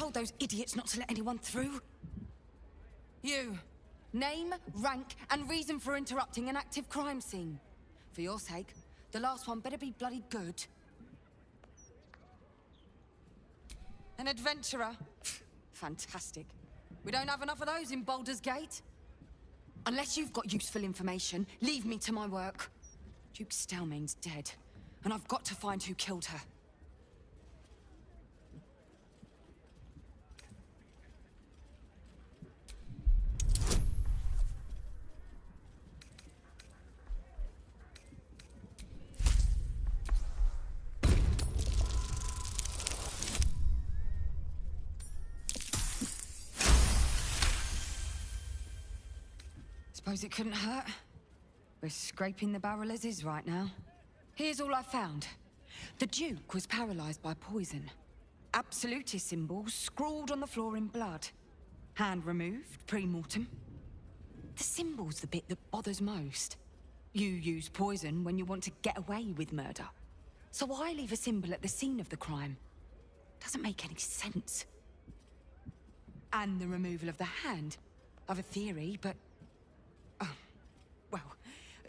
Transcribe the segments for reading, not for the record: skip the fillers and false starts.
told those idiots not to let anyone through? You. Name, rank, and reason for interrupting an active crime scene. For your sake, the last one better be bloody good. An adventurer? Fantastic. We don't have enough of those in Baldur's Gate. Unless you've got useful information, leave me to my work. Duke Stelmane's dead, and I've got to find who killed her. Suppose it couldn't hurt. We're scraping the barrel as is right now. Here's all I found. The Duke was paralyzed by poison. Absolutist symbols scrawled on the floor in blood. Hand removed, pre-mortem. The symbol's the bit that bothers most. You use poison when you want to get away with murder. So why leave a symbol at the scene of the crime? Doesn't make any sense. And the removal of the hand. I've a theory, but... oh, well,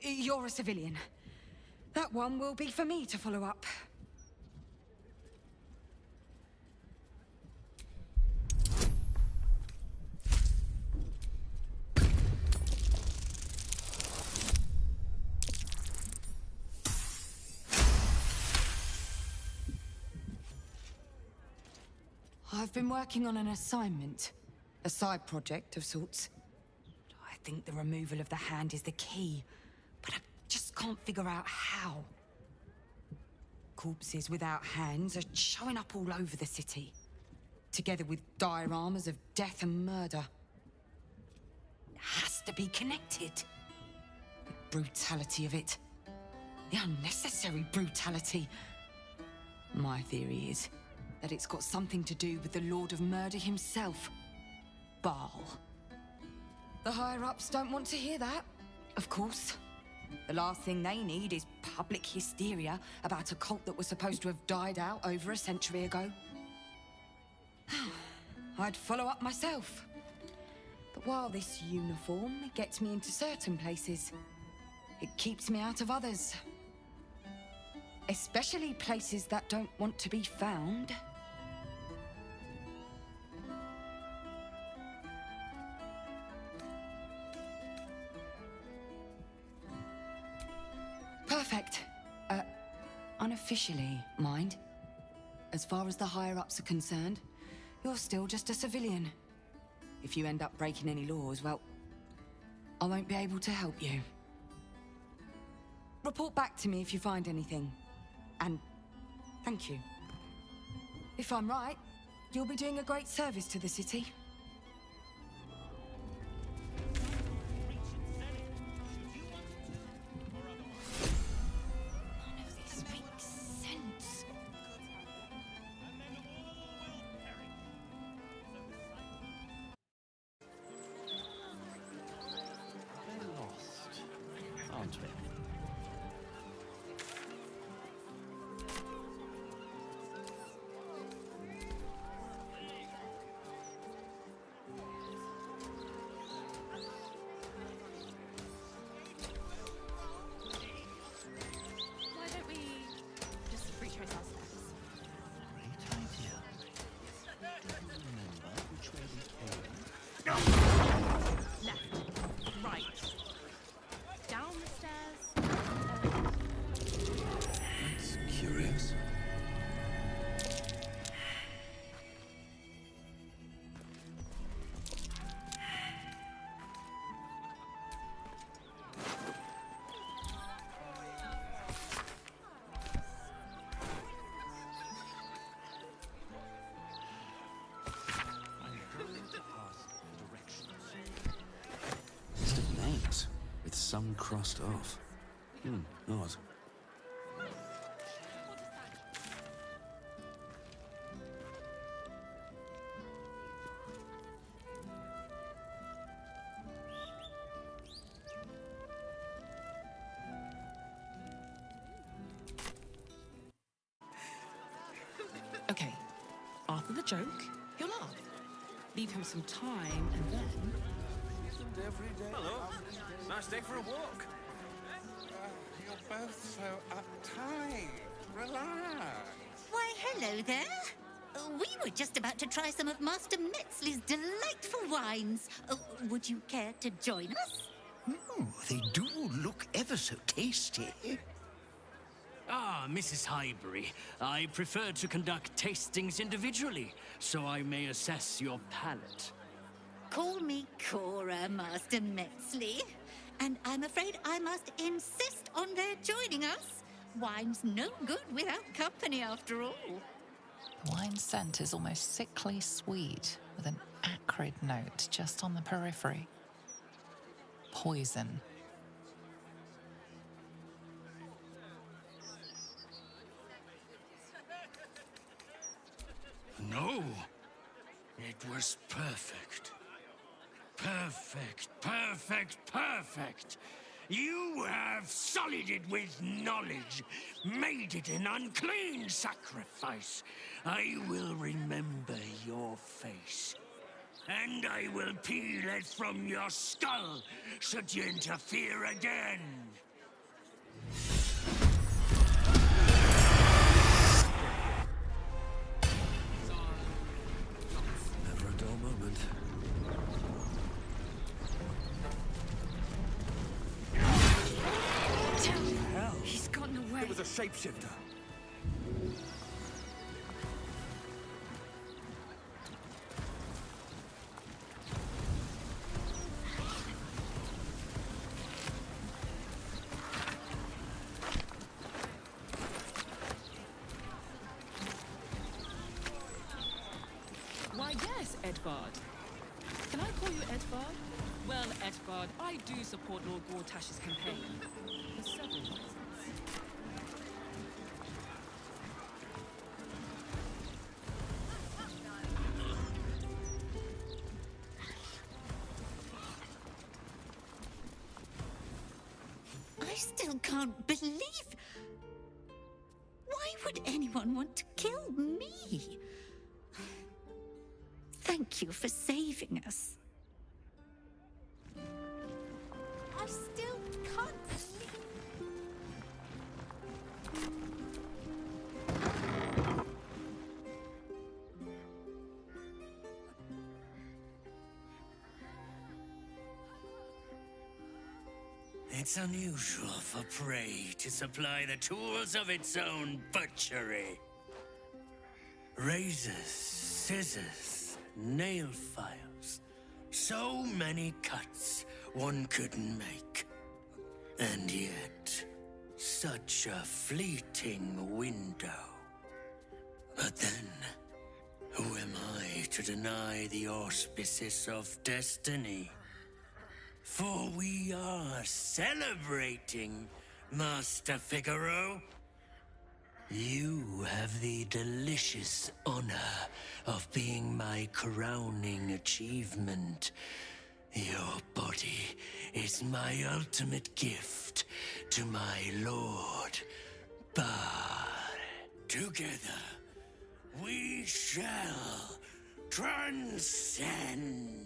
you're a civilian. That one will be for me to follow up. I've been working on an assignment. A side project of sorts. I think the removal of the hand is the key, but I just can't figure out how. Corpses without hands are showing up all over the city, together with dioramas of death and murder. It has to be connected. The brutality of it. The unnecessary brutality. My theory is that it's got something to do with the Lord of Murder himself, Bhaal. The higher-ups don't want to hear that, of course. The last thing they need is public hysteria about a cult that was supposed to have died out over a century ago. I'd follow up myself. But while this uniform gets me into certain places, it keeps me out of others. Especially places that don't want to be found. Perfect. Unofficially, mind. As far as the higher-ups are concerned, you're still just a civilian. If you end up breaking any laws, well, I won't be able to help you. Report back to me if you find anything. And thank you. If I'm right, you'll be doing a great service to the city. None of this makes sense. We're lost, aren't we? Why don't we just retrace our steps? Great idea. Do you remember which way we came? Left, right, down the stairs. That's curious. I'm going to ask for directions. List of names, with some crossed off. Odd. Okay, after the joke, you'll laugh. leave him some time, and then... Hello. Nice day for a walk. You're both so uptight. Relax. Why, hello there. We were just about to try some of Master Metzley's delightful wines. Would you care to join us? Oh, they do look ever so tasty. Ah, Mrs. Highbury, I prefer to conduct tastings individually, so I may assess your palate. Call me Cora, Master Metzley. And I'm afraid I must insist on their joining us. Wine's no good without company, after all. The wine scent is almost sickly sweet, with an acrid note just on the periphery. Poison. No, it was perfect. Perfect, perfect, perfect. You have sullied it with knowledge, made it an unclean sacrifice. I will remember your face, and I will peel it from your skull should you interfere again. Never a dull moment. He's gotten away. It was a shapeshifter. Why, yes, Edvard. Can I call you Edvard? Well, Edvard, I do support Lord Gortash's campaign. For several reasons. I still can't believe... Why would anyone want to kill me? Thank you for saving us. I still can't believe... It's unusual for prey to supply the tools of its own butchery. Razors, scissors, nail files. So many cuts one couldn't make. And yet, such a fleeting window. But then, who am I to deny the auspices of destiny? For we are celebrating, Master Figaro. You have the delicious honor of being my crowning achievement. Your body is my ultimate gift to my lord, Bhaal. Together, we shall transcend.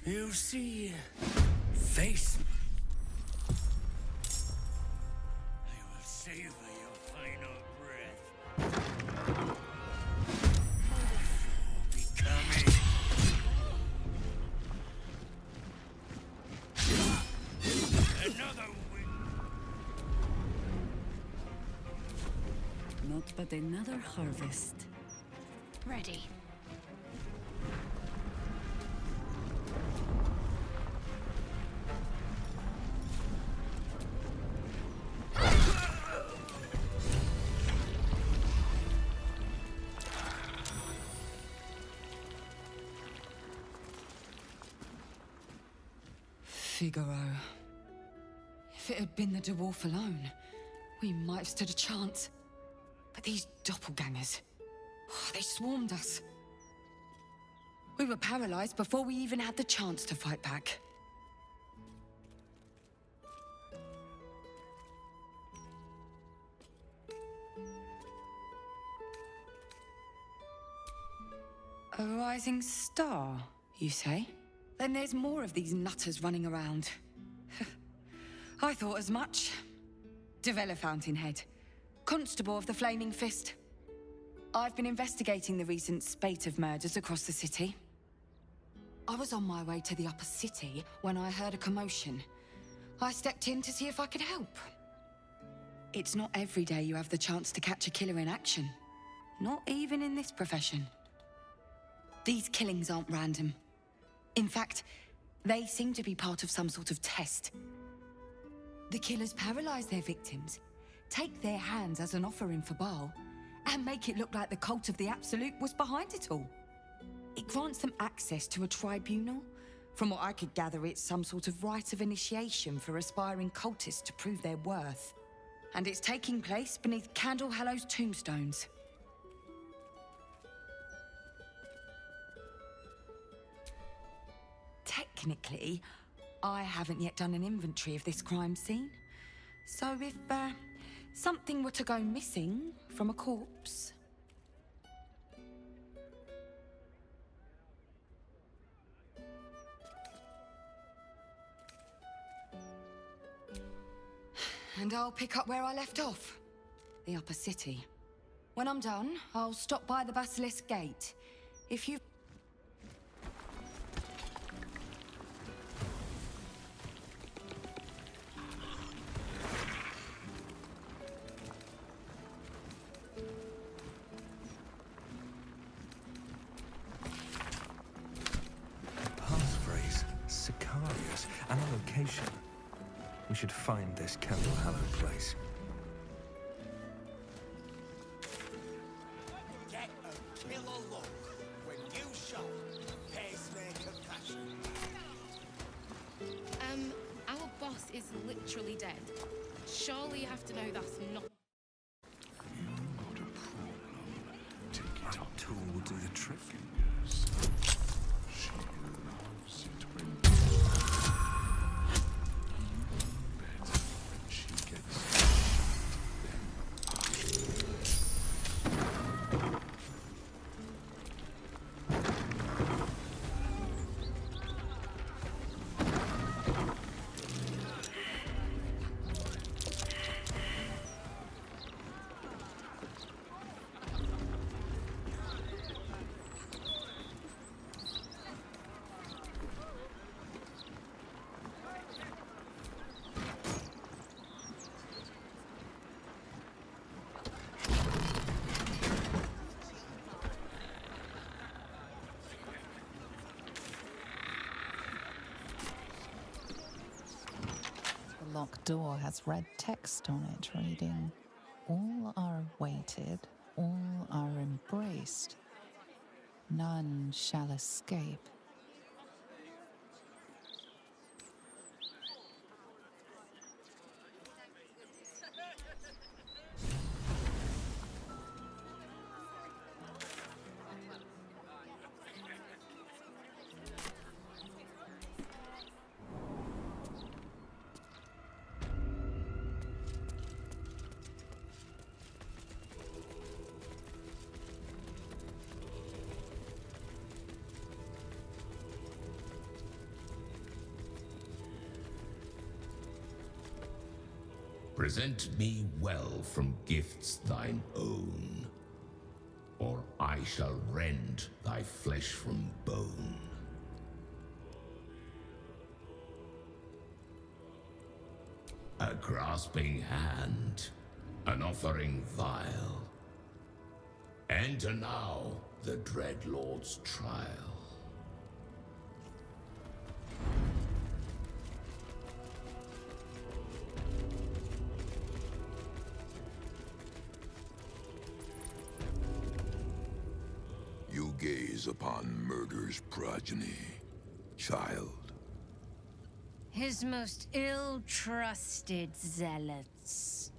You see, face me. I will savor your final breath. Before becoming... another win. Not but another harvest. Ready. Figaro. If it had been the dwarf alone, we might have stood a chance. But these doppelgangers, They swarmed us. We were paralyzed before we even had the chance to fight back. A rising star, you say? Then there's more of these nutters running around. I thought as much. Devella Fountainhead, Constable of the Flaming Fist. I've been investigating the recent spate of murders across the city. I was on my way to the upper city when I heard a commotion. I stepped in to see if I could help. It's not every day you have the chance to catch a killer in action. Not even in this profession. These killings aren't random. In fact, they seem to be part of some sort of test. The killers paralyze their victims, take their hands as an offering for Bhaal, and make it look like the cult of the Absolute was behind it all. It grants them access to a tribunal. From what I could gather, it's some sort of rite of initiation for aspiring cultists to prove their worth. And it's taking place beneath Candle Hallow's tombstones. Technically, I haven't yet done an inventory of this crime scene. So if, something were to go missing from a corpse... And I'll pick up where I left off. The upper city. When I'm done, I'll stop by the Basilisk Gate. If you... Passphrase, Sicarius, and a location. We should find this Candle Hallow place. Get a killer look when you show pacemaker passion. Our boss is literally dead. Surely you have to know that's not... You got a problem. Take it up. Tool will do the trick. Yes. She loves it when she gets The locked door has red text on it reading, "All are awaited, all are embraced. None shall escape." Present me well from gifts thine own, or I shall rend thy flesh from bone. A grasping hand, an offering vile. Enter now the Dread Lord's trial. You gaze upon murder's progeny, child. His most ill-trusted zealots.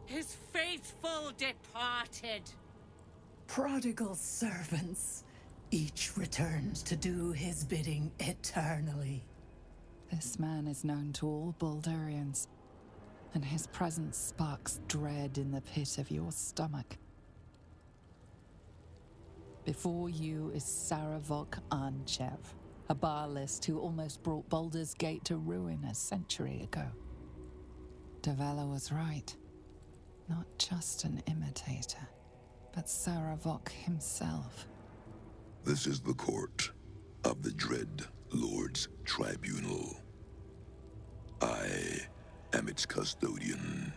His faithful departed. prodigal servants. Each returns to do his bidding eternally. This man is known to all Baldurians, and his presence sparks dread in the pit of your stomach. Before you is Saravok Arnchev, a Bhaalist who almost brought Baldur's Gate to ruin a century ago. Davella was right. Not just an imitator, but Saravok himself. This is the court of the Dread Lord's Tribunal. I am its custodian.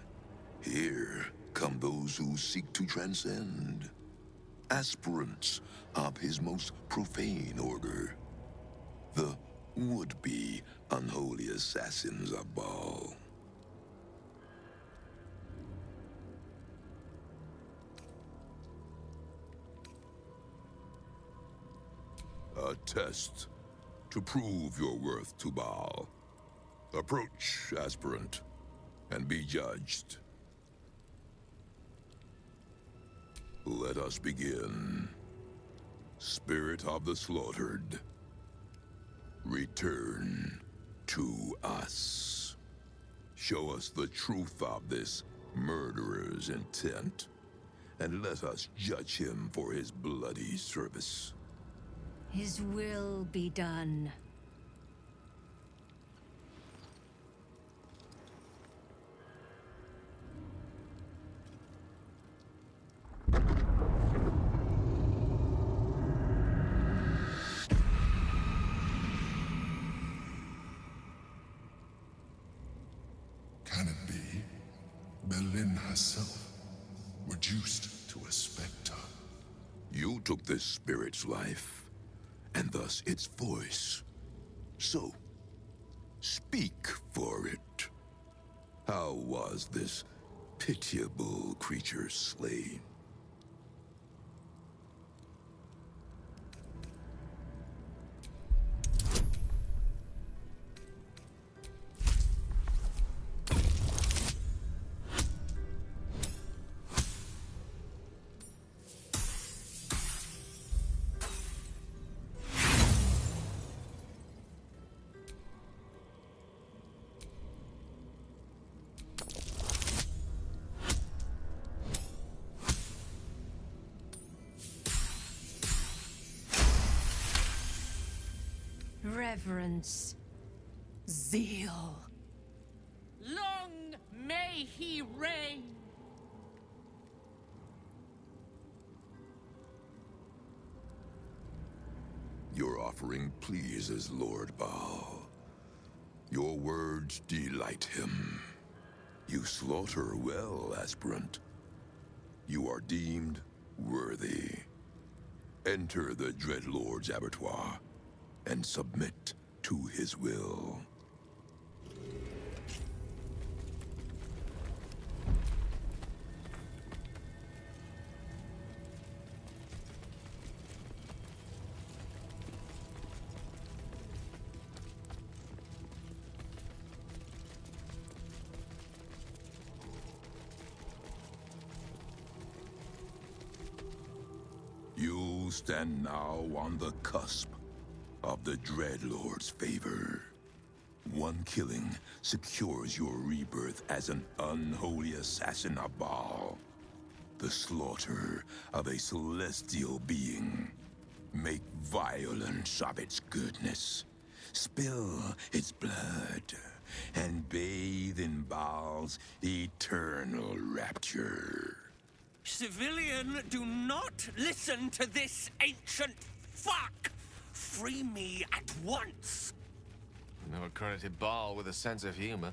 Here come those who seek to transcend. Aspirants of his most profane order. The would-be unholy assassins of Bhaal. A test to prove your worth to Bhaal. Approach, aspirant, and be judged. Let us begin. Spirit of the slaughtered, return to us. Show us the truth of this murderer's intent, and let us judge him for his bloody service. His will be done. Can it be Berlin herself, reduced to a specter? You took this spirit's life, and thus its voice. So, speak for it. How was this pitiable creature slain? Reverence. Zeal. Long may he reign! Your offering pleases Lord Bhaal. Your words delight him. You slaughter well, aspirant. You are deemed worthy. Enter the Dreadlord's abattoir and submit to his will. You stand now on the cusp of the Dreadlord's favor. One killing secures your rebirth as an unholy assassin of Bhaal. The slaughter of a celestial being. Make violence of its goodness. Spill its blood. And bathe in Bhaal's eternal rapture. Civilian, do not listen to this ancient fuck! Free me at once! Never credited Bhaal with a sense of humor.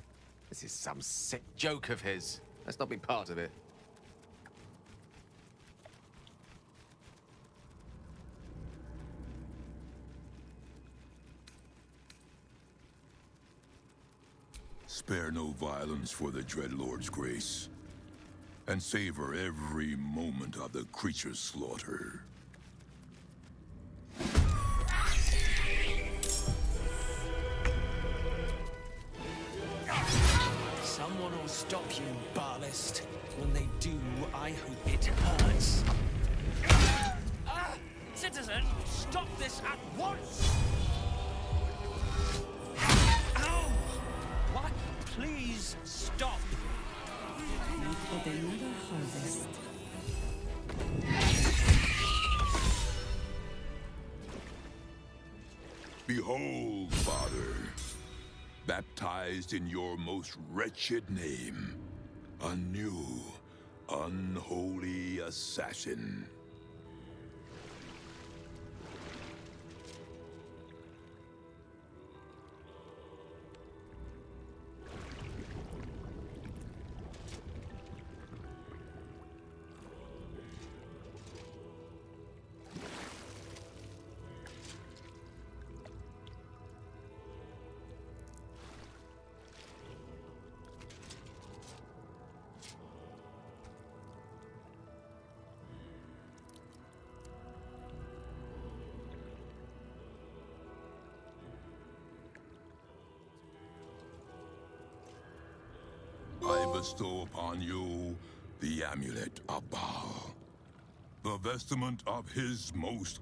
This is some sick joke of his. Let's not be part of it. Spare no violence for the Dreadlord's grace, and savor every moment of the creature's slaughter. Someone will stop you, Bhaalist. When they do, I hope it hurts. stop this at once! Ow! What? Please stop. Not but another harvest. Behold, Father, baptized in your most wretched name, a new, unholy assassin. I bestow upon you the amulet of Bhaal, the vestment of his most